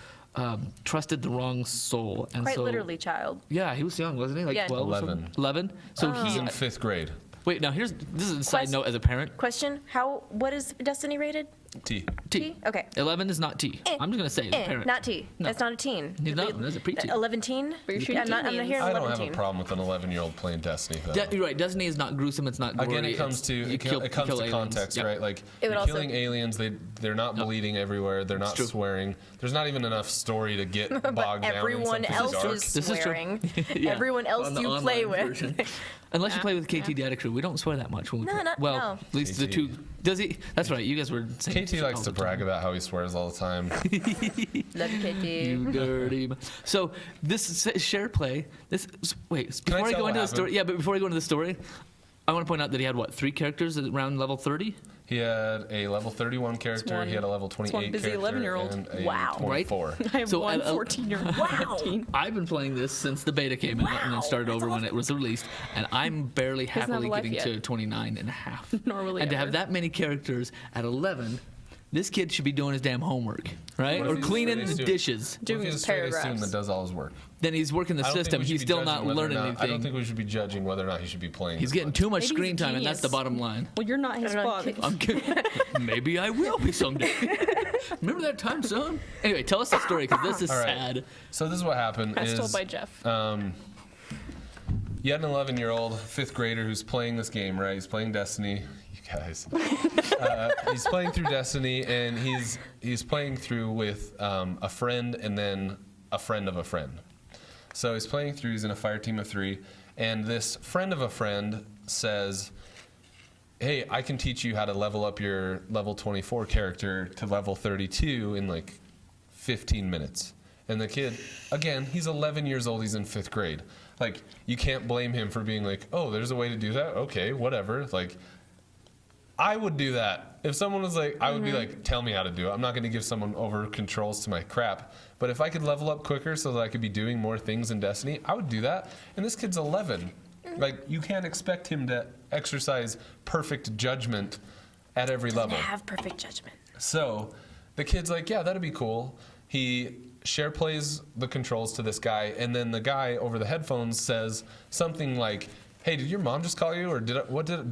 trusted the wrong soul, and Quite so literally, child. yeah, he was young, wasn't he? Like Yeah. 12 or something? 11. 11. So He's he in 5th grade. wait. Now this is a side Quest- note as a parent. Question: what is Destiny rated? T. T. Okay. 11 is not T. I'm just gonna say as a parent. Not T. No. That's not a teen. He's not. That's a preteen. 11 teen? But you're shooting I'm not aliens. hearing I don't 11 have a teen. problem with an 11-year-old playing Destiny, though. You're right. Destiny is not gruesome. It's not gory. Again, it comes it's- to you it, kill- it comes kill to aliens. context, Yeah. right? Like It would you're also- killing aliens, they're not bleeding everywhere, they're not true. swearing. There's not even enough story to get bogged But down everyone in else something is dark. This is true. swearing. Yeah, Everyone else on the you play online with. version. Unless you play with KT Data Crew, we don't swear that much when we No, play. not- well, no. at least the KT. two. Does he? That's right. You guys were saying. KT likes to brag about how he swears all the time. Love you, KT. You dirty. So this share play. Wait. Before I tell go what into the story, happened? yeah, but before I go into the story, I want to point out that he had 3 characters at around level 30. He had a level 31 character, one- he had a level it's 28 one busy character, 11-year-old. and a Wow. Right? 24. I have So, one uh, 14-year-old. Wow. 15. I've been playing this since the beta came out and then started over when it was released, and I'm barely Doesn't have happily a life getting yet. to 29 and a half. Nor will he And to have ever. that many characters at 11, this kid should be doing his damn homework, right? What Or if he's cleaning straight the student? dishes. Doing What if he's his a straight A student paragraphs. that does all his work? Then he's working the I don't think system. we should He's be still judging not whether or learning not- anything. I don't think we should be judging whether or not he should be playing. He's this getting much. too much Maybe he's screen a time, and that's the genius. bottom line. Well, you're not his I don't know. father. I'm kidding. Maybe I will be someday. Remember that time, son? Anyway, tell us the story because this is All right. sad. So this is what happened. As is, told by Jeff. You had an 11-year-old 5th grader who's playing this game, right? He's playing Destiny. You guys. He's playing through Destiny, and he's playing through with a friend and then a friend of a friend. So he's playing through. He's in a fire team of 3, and this friend of a friend says, "Hey, I can teach you how to level up your level 24 character to level 32 in like 15 minutes." And the kid, again, he's 11 years old. He's in 5th grade. Like, you can't blame him for being like, "Oh, there's a way to do that. Okay, whatever." Like, I would do that. If someone was like, I would be like, tell me how to do it. I'm not going to give someone over controls to my crap. But if I could level up quicker so that I could be doing more things in Destiny, I would do that. And this kid's 11. Like, you can't expect him to exercise perfect judgment at every level. Have perfect judgment. So the kid's like, yeah, that'd be cool. He share plays the controls to this guy, and then the guy over the headphones says something like, hey, did your mom just call you? Or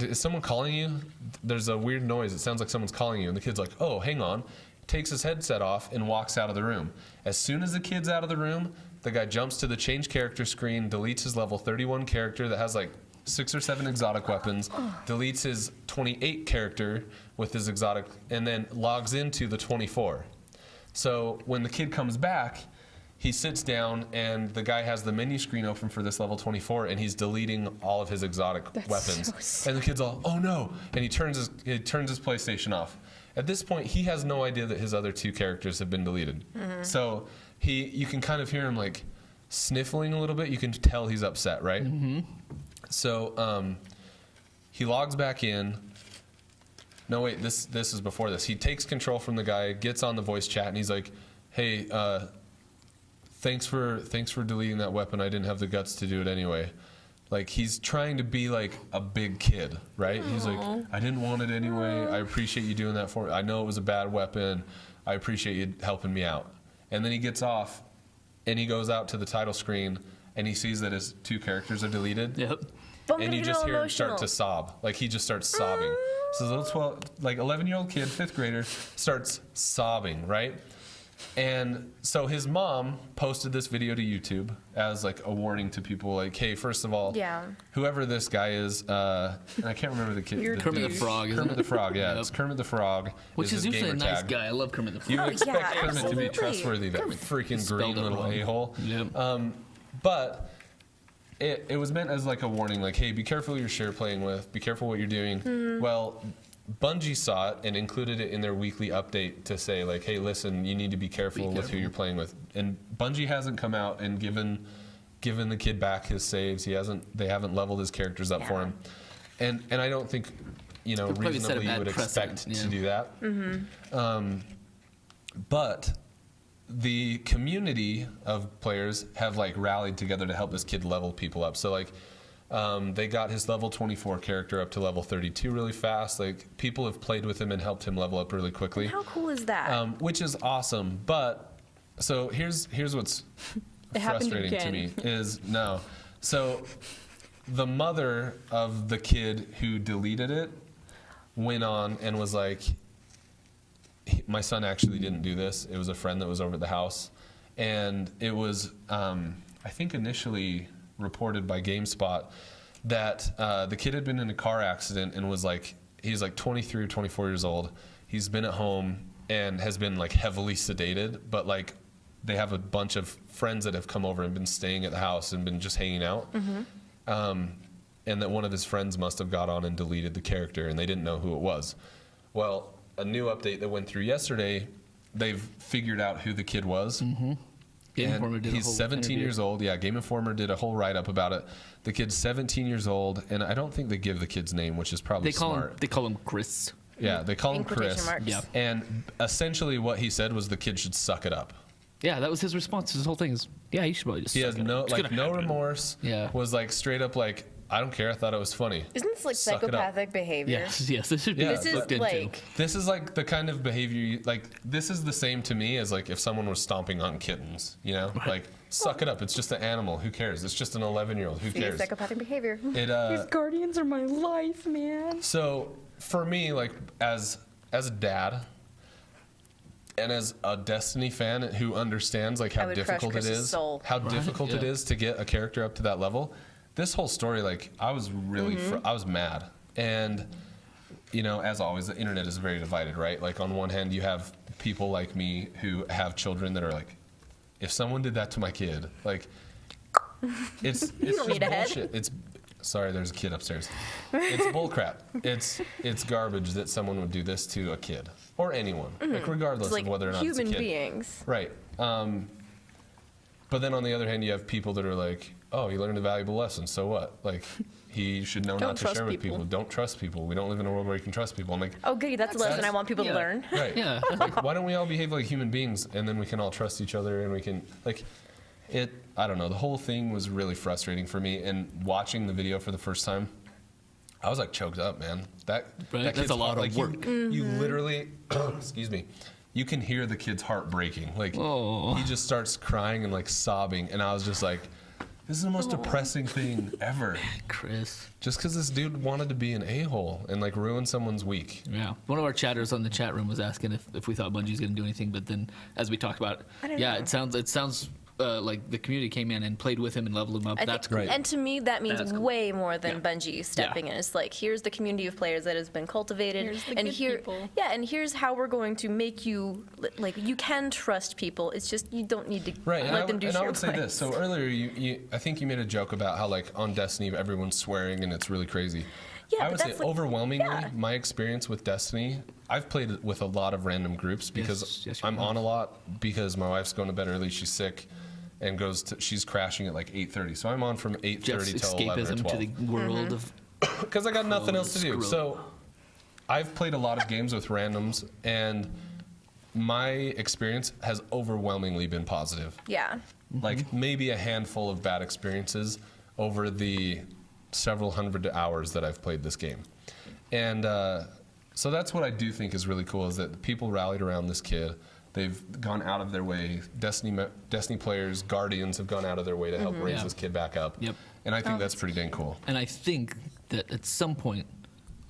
is someone calling you? There's a weird noise. It sounds like someone's calling you. And the kid's like, oh, hang on. Takes his headset off and walks out of the room. As soon as the kid's out of the room, the guy jumps to the change character screen, deletes his level 31 character that has like 6 or 7 exotic weapons, deletes his 28 character with his exotic, and then logs into the 24. So when the kid comes back, he sits down and the guy has the menu screen open for this level 24 and he's deleting all of his exotic weapons. So and the kid's all, oh no, and he turns his PlayStation off. At this point, he has no idea that his other 2 characters have been deleted. So you can kind of hear him like sniffling a little bit. You can tell he's upset, right? So he logs back in. No, wait, this is before this. He takes control from the guy, gets on the voice chat, and he's like, hey, thanks for deleting that weapon. I didn't have the guts to do it anyway. Like, he's trying to be like a big kid, right? Aww. He's like, I didn't want it anyway. I appreciate you doing that for me. I know it was a bad weapon. I appreciate you helping me out. And then he gets off, and he goes out to the title screen, and he sees that his 2 characters are deleted. Yep. And you just hear him start to sob. Like, he just starts sobbing. So this little 11-year-old kid, 5th grader, starts sobbing, right? And so his mom posted this video to YouTube as like a warning to people, like, hey, first of all, whoever this guy is, and I can't remember the kid. Kermit the Frog, isn't Kermit the Frog, yeah. Yep. It's Kermit the Frog. Which is usually a nice guy. I love Kermit the Frog. You would expect Kermit to be trustworthy, that freaking green little a-hole. Yep. But it was meant as like a warning, like, hey, be careful who you're share playing with. Be careful what you're doing. Well, Bungie saw it and included it in their weekly update to say, like, hey, listen, you need to be careful with who you're playing with. And Bungie hasn't come out and given the kid back his saves. They haven't leveled his characters up for him. And I don't think, reasonably you would expect to do that. But the community of players have like rallied together to help this kid level people up. So like, they got his level 24 character up to level 32 really fast. Like, people have played with him and helped him level up really quickly. How cool is that? Which is awesome. But so here's what's frustrating to me is So the mother of the kid who deleted it went on and was like, my son actually didn't do this. It was a friend that was over at the house. And it was, I think initially reported by GameSpot that the kid had been in a car accident and was like, he's like 23 or 24 years old. He's been at home and has been like heavily sedated, but like they have a bunch of friends that have come over and been staying at the house and been just hanging out. And that one of his friends must have got on and deleted the character and they didn't know who it was. Well, a new update that went through yesterday, they've figured out who the kid was. Game Informer did he's 17 years old. Yeah, Game Informer did a whole write-up about it. The kid's 17 years old, and I don't think they give the kid's name, which is probably smart. They call him Chris. Yeah, they call him Chris. Yeah. And essentially what he said was the kid should suck it up. Yeah, that was his response to his whole thing is, yeah, you should probably just suck it up. He has no remorse. Yeah. Was like straight up like, I don't care. I thought it was funny. Isn't this like psychopathic behavior? Yes. This should be looked into. This is like the kind of behavior this is the same to me as like if someone was stomping on kittens, Right. Like, suck it up. It's just an animal. Who cares? It's just an 11-year-old. Who cares? Psychopathic behavior. These guardians are my life, man. So for me, like as a dad and as a Destiny fan who understands like how difficult it is, it is to get a character up to that level. This whole story, like, I was really, I was mad. And, as always, the internet is very divided, right? Like, on one hand, you have people like me who have children that are like, if someone did that to my kid, like, it's just bullshit. Sorry, there's a kid upstairs. It's bullcrap. It's garbage that someone would do this to a kid or anyone, like, regardless of whether or not it's a kid. Human beings. Right. But then on the other hand, you have people that are like, oh, he learned a valuable lesson. So what? Like, he should know Don't not to trust share with people. people. Don't trust people. We don't live in a world where you can trust people. I'm like, Oh, goody, that's a lesson I want people yeah. to learn. right. Yeah. Like, why don't we all behave like human beings, and then we can all trust each other, and we can, like, I don't know. The whole thing was really frustrating for me, and watching the video for the first time, I was like choked up, man. That That's kid's a lot heart, of like, work. You literally, excuse me, you can hear the kid's heart breaking. Like, Oh. he just starts crying and like sobbing, and I was just like, this is the most depressing thing ever. Chris. Just because this dude wanted to be an a-hole and like ruin someone's week. Yeah. One of our chatters on the chat room was asking if we thought Bungie's going to do anything, but then as we talked about, don't yeah, know. it sounds like the community came in and played with him and leveled him up. That's cool. Right. And to me, that means That's cool. way more than Yeah. Bungie stepping in. It's like, here's the community of players that has been cultivated, Here's the and good people. and here's how we're going to make you like you can trust people. It's just you don't need to Right, let them do and I share would say plays. this. So earlier, I think you made a joke about how like on Destiny everyone's swearing and it's really crazy. Yeah, I but would say that's like- overwhelmingly, yeah. my experience with Destiny, I've played with a lot of random groups because Yes, you I'm have. on a lot because my wife's going to bed early, she's sick, and she's crashing at like 8:30. So I'm on from 8:30 Jeff's till 11 or escapism 12. to the world of. Because I got nothing else to do. Screw it. So I've played a lot of games with randoms, and my experience has overwhelmingly been positive. Yeah. Like maybe a handful of bad experiences over the several hundred hours that I've played this game. And so that's what I do think is really cool, is that people rallied around this kid. They've gone out of their way. Destiny players, Guardians have gone out of their way to help raise Yeah. this kid back up. Yep. And I think that's pretty dang cool. And I think that at some point,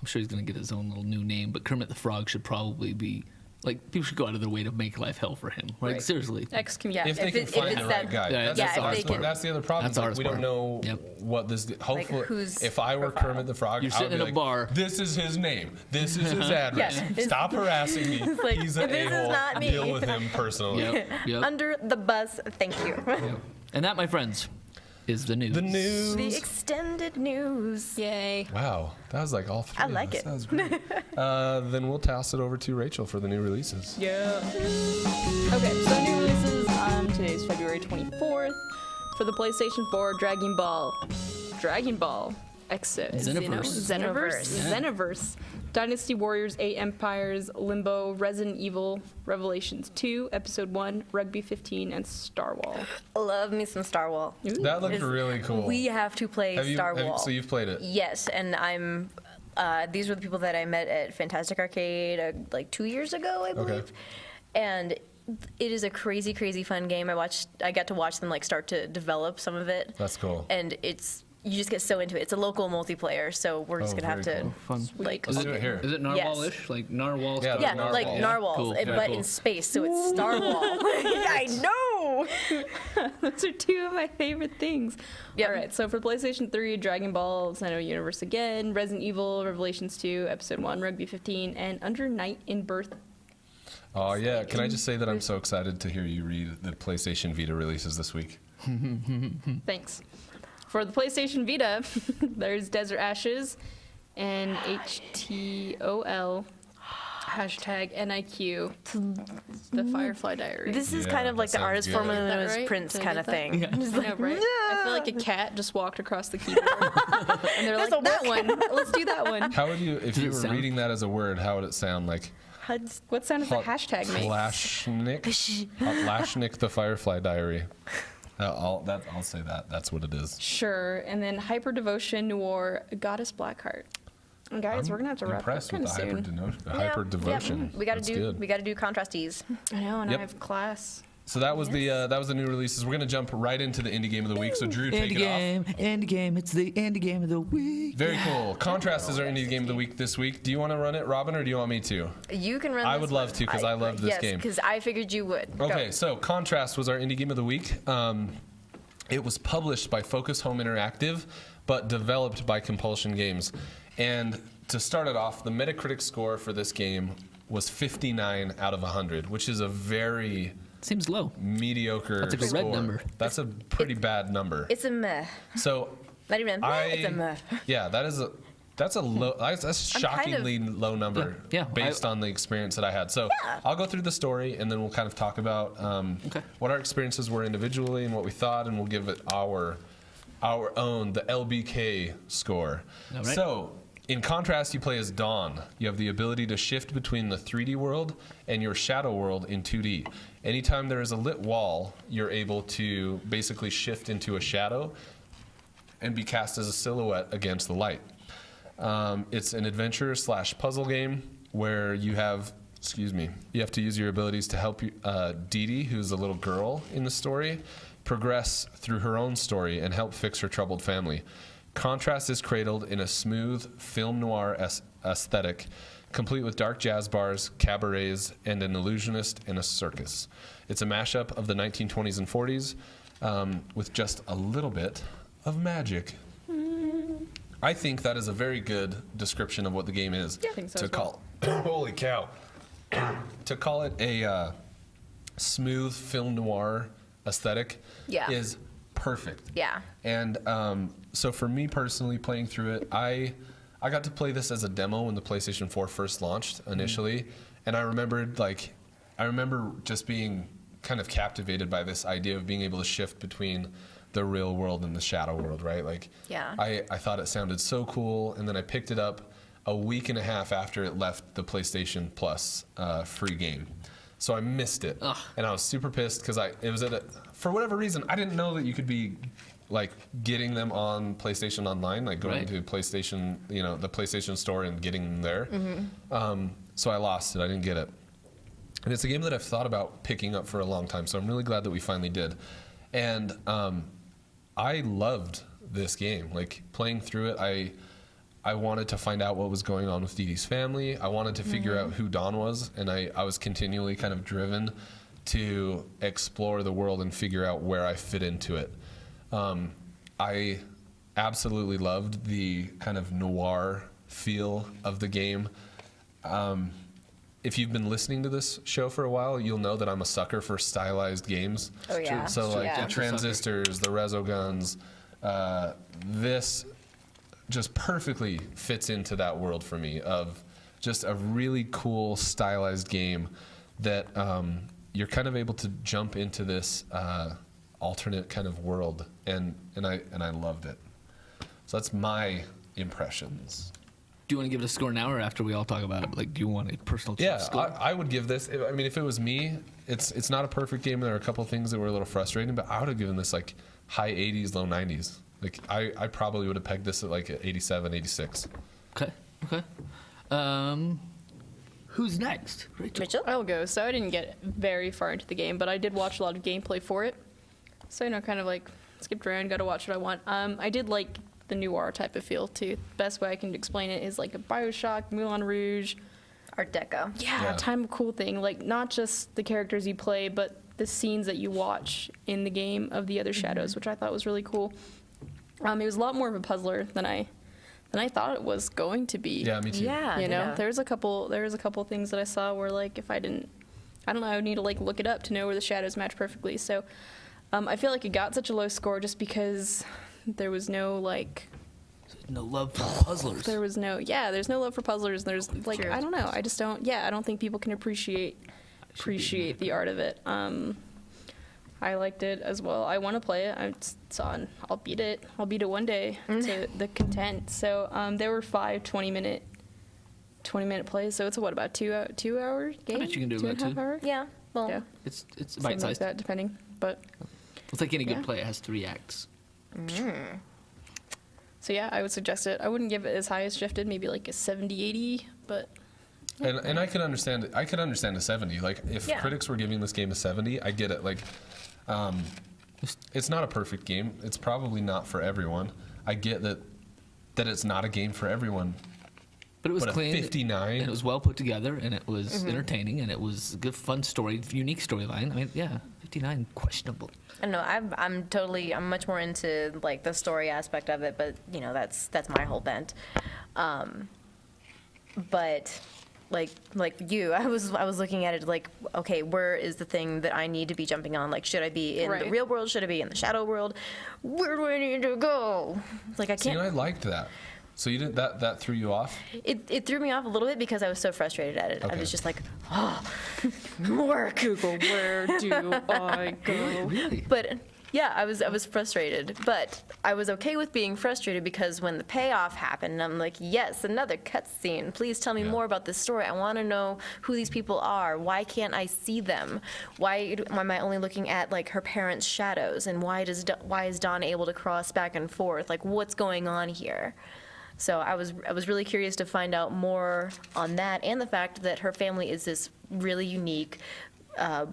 I'm sure he's going to get his own little new name, but Kermit the Frog should probably be, like, people should go out of their way to make life hell for him. Like, Right. seriously. Excommunicate. Yeah. If they can if find it's the that- right guy. Yeah, That's, that's the the hardest hardest part. part. That's the other problem. That's the Like, we don't hardest know part. what this. Hopefully, whose if I were profile. Kermit the Frog, You're I would sitting be in a like, bar. this is his name. This is his address. Yeah. Stop harassing me. like, He's an this is a-hole. not me. Deal with him personally. Yep. Yep. Under the bus, thank you. And that, my friends, is the news. The news. The extended news. Yay. Wow, that was like all three. I of like us. it. That was great. Then we'll toss it over to Rachel for the new releases. Yeah. Okay, so new releases. Today's February 24th. For the PlayStation 4, Dragon Ball Xenoverse. Yeah. Xenoverse. Dynasty Warriors 8 Empires, Limbo, Resident Evil, Revelations 2, Episode 1, Rugby 15, and Starwhal. Love me some Starwhal. That looked Is- really cool. We have to play Starwhal. So you've played it. Yes, and I'm. These were the people that I met at Fantastic Arcade like 2 years ago, I believe. And it is a crazy, crazy fun game. I got to watch them like start to develop some of it. That's cool. And you just get so into it. It's a local multiplayer, so we're just Oh, gonna have very to cool. Fun. like. Let's do it here. Is it narwhalish? Like narwhal Yeah, stuff? Yeah, Narwhal. like Yeah. narwhals, Cool. Yeah, but cool. in space, so it's Starwhal. I know. Those are two of my favorite things. Yep. All right, so for PlayStation 3, Dragon Ball, Xenoverse again, Resident Evil, Revelations 2, Episode 1, Rugby 15, and Under Night in Birth. Oh yeah. Can I just say that I'm so excited to hear you read the PlayStation Vita releases this week? Thanks. For the PlayStation Vita, there's Desert Ashes and htoL #NIQ, the Firefly Diary. This is Yeah, kind of like that the artist sounds good. formerly known Is that as right? Prince Did I kind get of that? thing. Yeah. Just I like, know, right? I feel like a cat just walked across the keyboard, and they're like, "That one, let's do that one." How would you, if you were sound- reading that as a word, how would it sound? Like What sound does the hashtag make? Lashnik the Firefly Diary. I'll say that. That's what it is. Sure, and then Hyper Devotion Noir Goddess Blackheart. And guys, we're gonna have to wrap up Impressed with kind of the soon. hyper devotion. We got to That's do. good. We got to do contrasties. I know, and Yep. I have class. So that was the new releases. We're gonna jump right into the indie game of the week. So Drew, take Indie it off. game, indie game. It's the indie game of the week. Very cool. Contrast is our indie game of the week this week. Do you want to run it, Robin, or do you want me to? You can run. I this would love one. to, 'cause I love this yes, game. because I figured you would. Go. Okay, so Contrast was our indie game of the week. It was published by Focus Home Interactive, but developed by Compulsion Games. And to start it off, the Metacritic score for this game was 59 out of 100, which is a very Seems low. mediocre That's a good red score. number. That's a pretty bad number. It's a meh. So Not even a meh. It's a meh. yeah, that's a low. That's a shockingly low number. Yeah, based on the experience that I had. So Yeah. I'll go through the story and then we'll kind of talk about Okay. what our experiences were individually and what we thought, and we'll give it our our own, the LBK score. All right. So, in contrast, you play as Dawn. You have the ability to shift between the 3D world and your shadow world in 2D. Anytime there is a lit wall, you're able to basically shift into a shadow and be cast as a silhouette against the light. It's an adventure / puzzle game where you have to use your abilities to help Dee Dee, who's a little girl in the story, progress through her own story and help fix her troubled family. Contrast is cradled in a smooth film noir aesthetic, complete with dark jazz bars, cabarets, and an illusionist in a circus. It's a mashup of the 1920s and 40s with just a little bit of magic. I think that is a very good description of what the game is. Yeah, I think so to as call, holy cow. To call it a smooth film noir aesthetic is perfect. Yeah. And so for me personally, playing through it, I got to play this as a demo when the PlayStation 4 first launched initially, and I remember just being kind of captivated by this idea of being able to shift between the real world and the shadow world, right? Like, Yeah. I thought it sounded so cool, and then I picked it up a week and a half after it left the PlayStation Plus free game. So I missed it, and I was super pissed because it was for whatever reason, I didn't know that you could be like getting them on PlayStation Online, like going to PlayStation, the PlayStation Store and getting them there. So I lost it. I didn't get it. And it's a game that I've thought about picking up for a long time, so I'm really glad that we finally did. And I loved this game. Like, playing through it, I wanted to find out what was going on with Dee Dee's family. I wanted to figure out who Dawn was, and I was continually kind of driven to explore the world and figure out where I fit into it. I absolutely loved the kind of noir feel of the game. If you've been listening to this show for a while, you'll know that I'm a sucker for stylized games. Oh, yeah. So like Yeah. the Transistors, the Rezo Guns, this just perfectly fits into that world for me of just a really cool stylized game that you're kind of able to jump into this alternate kind of world, and I loved it. So that's my impressions. Do you want to give it a score now, or after we all talk about it? Like, do you want a personal Yeah, score? I would give this. I mean, if it was me, it's not a perfect game. There are a couple things that were a little frustrating, but I would have given this like high 80s, low 90s. Like I probably would have pegged this at like 87, 86. Okay. Who's next? Rachel. Mitchell? I'll go. So I didn't get very far into the game, but I did watch a lot of gameplay for it. So, kind of like skipped around, got to watch what I want. I did like the noir type of feel, too. Best way I can explain it is like a Bioshock, Moulin Rouge. Art Deco. Yeah, time of cool thing. Like, not just the characters you play, but the scenes that you watch in the game of the other shadows, which I thought was really cool. It was a lot more of a puzzler than I thought it was going to be. Yeah, me too. Yeah. There was a couple things that I saw where, like, if I don't know, I would need to like look it up to know where the shadows match perfectly. So I feel like it got such a low score just because there was no like No love for puzzlers. there's no love for puzzlers. There's like True. I don't know. I just don't. Yeah, I don't think people can appreciate the art of it. I liked it as well. I want to play it. I'll beat it. I'll beat it one day to the content. So there were 5 20-minute plays. So it's about 2 hour game. I bet you can do about 2.5 two. hour. Yeah. Well, Yeah. It's Something like bite-sized. that, depending. But It's like any good Yeah. play. It has 3 acts. so yeah, I would suggest it. I wouldn't give it as high as Shifted, maybe like a 70-80, but And I could understand it. I could understand a 70. Like, if Yeah. critics were giving this game a 70, I get it. Like, it's not a perfect game. It's probably not for everyone. I get that it's not a game for everyone. But it was But a clean. 59? And it was well put together, and it was entertaining, and it was a good, fun story, unique storyline. I mean, yeah, 59, questionable. I don't know. I'm much more into like the story aspect of it, but that's my whole bent. But like you, I was looking at it like, okay, where is the thing that I need to be jumping on? Like, should I be in the Right. real world? Should I be in the shadow world? Where do I need to go? Like, I See, can't. I liked that. So you didn't that threw you off? It threw me off a little bit because I was so frustrated at it. I Okay. was just like, oh, work. Google, where do I go? Really? But Yeah, I was frustrated, but I was okay with being frustrated because when the payoff happened, I'm like, yes, another cutscene. Please tell me Yeah. more about this story. I want to know who these people are. Why can't I see them? Why am I only looking at like her parents' shadows? And why is Dawn able to cross back and forth? Like, what's going on here? So I was really curious to find out more on that, and the fact that her family is this really unique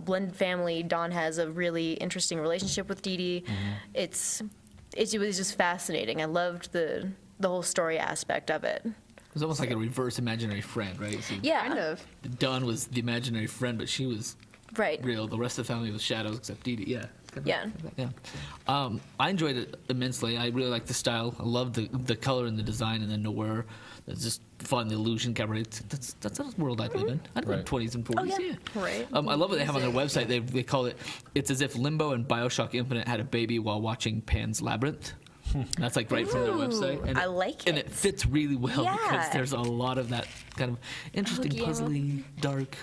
blended family. Dawn has a really interesting relationship with Dee Dee. Mm-hmm. It was just fascinating. I loved the whole story aspect of it. It was almost like a reverse imaginary friend, right? So Yeah, Kind of. Dawn was the imaginary friend, but she was right. real. The rest of the family was shadows, except Dee Dee. Yeah. Yeah. Yeah. I enjoyed it immensely. I really liked the style. I loved the color and the design and the noir. It's just fun, the illusion cabaret. That's a world I'd live in. I'd live in Right. 20s and 40s. Oh, yeah. Right. I love what they have on their website. They call it, it's as if Limbo and Bioshock Infinite had a baby while watching Pan's Labyrinth. That's like right from their website. I like And it. it fits really well because Yeah. there's a lot of that kind of interesting, yeah. puzzly, dark,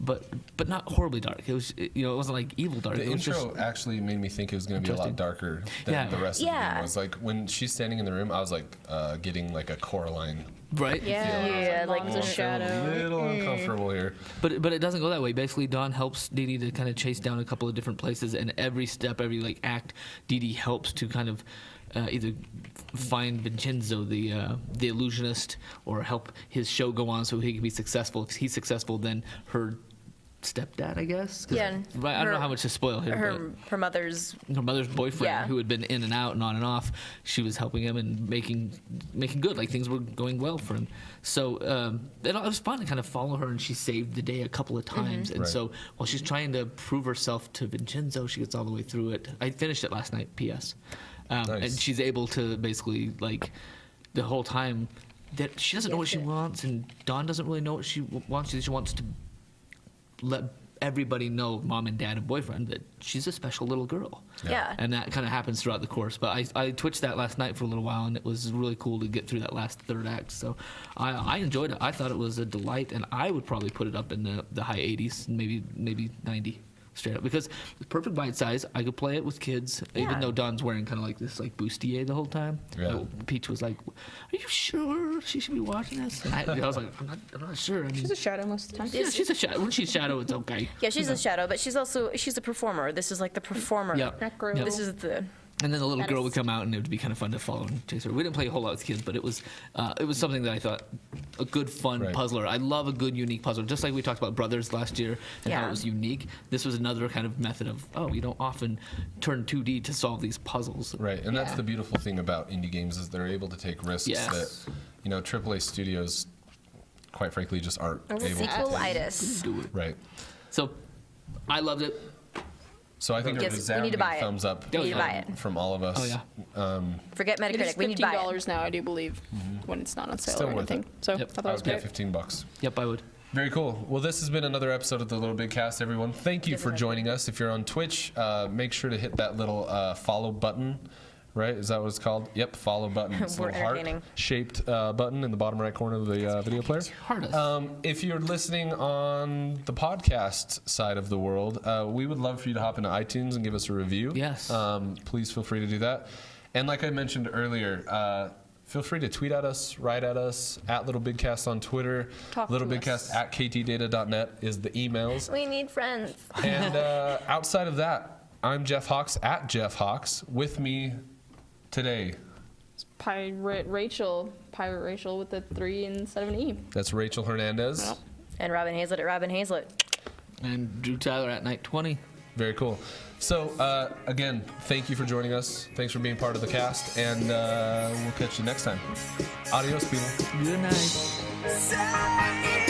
but not horribly dark. It was, it wasn't like evil dark. The it was intro just, actually made me think it was going to be a lot darker than Yeah. the rest of the Yeah. game was. Like when she's standing in the room, I was like getting like a Coraline. right? Yeah, like Mom's the a shadow. A little uncomfortable here. But it doesn't go that way. Basically, Dawn helps Dee Dee to kind of chase down a couple of different places, and every step, every like act, Dee Dee helps to kind of either find Vincenzo, the illusionist, or help his show go on so he can be successful. If he's successful, then her stepdad, I guess. 'Cause- Yeah, Right, I don't know how much to spoil here. her mother's. But her mother's boyfriend, Yeah. who had been in and out and on and off, she was helping him and making good. Like things were going well for him. So it was fun to kind of follow her, and she saved the day a couple of times. And Right. so while she's trying to prove herself to Vincenzo, she gets all the way through it. I finished it last night. P.S. Nice. And she's able to basically like the whole time that she doesn't know what she wants, and Dawn doesn't really know what she wants. She wants to let everybody know, mom and dad and boyfriend, that she's a special little girl. Yeah. And that kind of happens throughout the course. But I twitched that last night for a little while, and it was really cool to get through that last third act. So I enjoyed it. I thought it was a delight, and I would probably put it up in the high 80s, maybe 90. Straight up, because it's perfect bite size. I could play it with kids, even Yeah. though Don's wearing kind of like this like bustier the whole time. Yeah. Peach was like, "Are you sure she should be watching this?" And I was like, "I'm not sure." I mean, She's a shadow most of the time. yeah, she's a shadow. When she's shadow, it's okay. Yeah, she's a shadow, but she's a performer. This is like the performer. Yeah. Necro. Yeah. This is the. And then the little girl would Yes. come out, and it would be kind of fun to follow and chase her. We didn't play a whole lot with kids, but it was something that I thought a good, fun Right. puzzler. I love a good, unique puzzler. Just like we talked about Brothers last year and how Yeah. it was unique. This was another kind of method of, you don't often turn 2D to solve these puzzles. Right, and that's Yeah. the beautiful thing about indie games is they're able to take risks Yes. that, AAA studios, quite frankly, just aren't able to take. Sequelitis. Do it. Right. So I loved it. So I think a Yes, we resounding need to buy it. thumbs up We need to yeah. buy it. from all of us. Oh, yeah. Forget It is Metacritic. We need to buy it. $15 now, I do believe, when it's not on sale Still or worth anything. it. So Yep. I thought I that was would pay great. $15. Yep, I would. Very cool. Well, this has been another episode of the LittleBigKast, everyone. Thank you for joining us. If you're on Twitch, make sure to hit that little follow button. Right? Is that what it's called? Yep, follow button. It's a We're little entertaining. heart-shaped button in the bottom right corner of the video player. Hardest. If you're listening on the podcast side of the world, we would love for you to hop into iTunes and give us a review. Yes. Please feel free to do that. And like I mentioned earlier, feel free to tweet at us, write at us, at LittleBigKast on Twitter. Talk to LittleBigKast us. at ktdata.net is the emails. We need friends. And outside of that, I'm Jeff Hawks, at Jeff Hawks. With me today, Pirate Rachel with the 3 instead of an E. that's Rachel Hernandez. Yep. And Robin Hazlett at Robin Hazlett. And Drew Tyler at Night 20. Very cool. So, again, thank you for joining us. Thanks for being part of the cast, and we'll catch you next time. Adios, people. Good night. Say